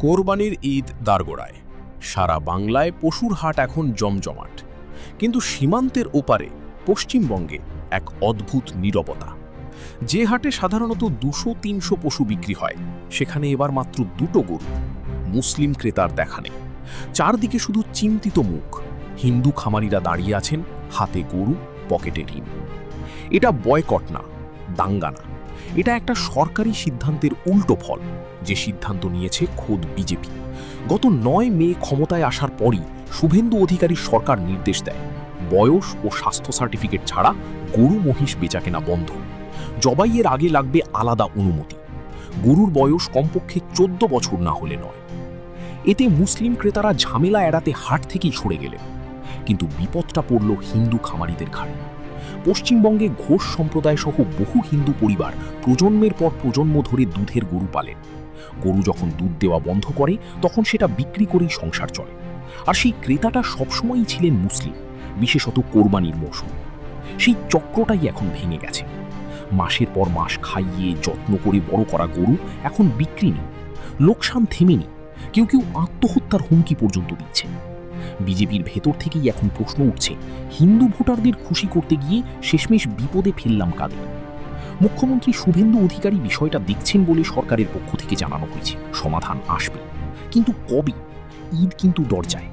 কোরবানির ঈদ দারগোড়ায়। সারা বাংলায় পশুর হাট এখন জমজমাট, কিন্তু সীমান্তের ওপারে পশ্চিমবঙ্গে এক অদ্ভুত নীরবতা। যে হাটে সাধারণত 200-300 পশু বিক্রি হয়, সেখানে এবার মাত্র 2টো গরু। মুসলিম ক্রেতার দেখা নেই, চারদিকে শুধু চিন্তিত মুখ। হিন্দু খামারিরা দাঁড়িয়ে আছেন, হাতে গরু, পকেটে ঋণ। এটা বয়কট না, দাঙ্গা না, এটা একটা সরকারি সিদ্ধান্তের উল্টো ফল, যে সিদ্ধান্ত নিয়েছে খোদ বিজেপি। গত 9 মে ক্ষমতায় আসার পরই শুভেন্দু অধিকারীর সরকার নির্দেশ দেয়, বয়স ও স্বাস্থ্য সার্টিফিকেট ছাড়া গরু মহিষ বেচাকেনা বন্ধ। জবাইয়ের আগে লাগবে আলাদা অনুমতি। গরুর বয়স কমপক্ষে 14 বছর না হলে নয়। এতে মুসলিম ক্রেতারা ঝামেলা এড়াতে হাট থেকেই সরে গেলেন, কিন্তু বিপদটা পড়ল হিন্দু খামারিদের ঘাড়ে। পশ্চিমবঙ্গে ঘোষ সম্প্রদায় সহ বহু হিন্দু পরিবার প্রজন্মের পর প্রজন্ম ধরে দুধের গরু পালেন। গরু যখন দুধ দেওয়া বন্ধ করে, তখন সেটা বিক্রি করেই সংসার চলে। আর সেই ক্রেতাটা সবসময়ই ছিলেন মুসলিম, বিশেষত কোরবানির মৌসুমে। সেই চক্রটাই এখন ভেঙে গেছে। মাসের পর মাস খাইয়ে যত্ন করে বড় করা গরু এখন বিক্রি নেই। লোকসান থেমেনি, কেউ কেউ আত্মহত্যার হুমকি পর্যন্ত দিচ্ছে। বিজেপির ভেতর থেকেই এখন প্রশ্ন উঠছে, হিন্দু ভোটারদের খুশি করতে গিয়ে শেষমেশ বিপদে ফেললাম কাদের? মুখ্যমন্ত্রী শুভেন্দু অধিকারী বিষয়টা দেখছেন বলে সরকারের পক্ষ থেকে জানানো হয়েছে, সমাধান আসবে, কিন্তু কবে? ঈদ কিন্তু দরজায়।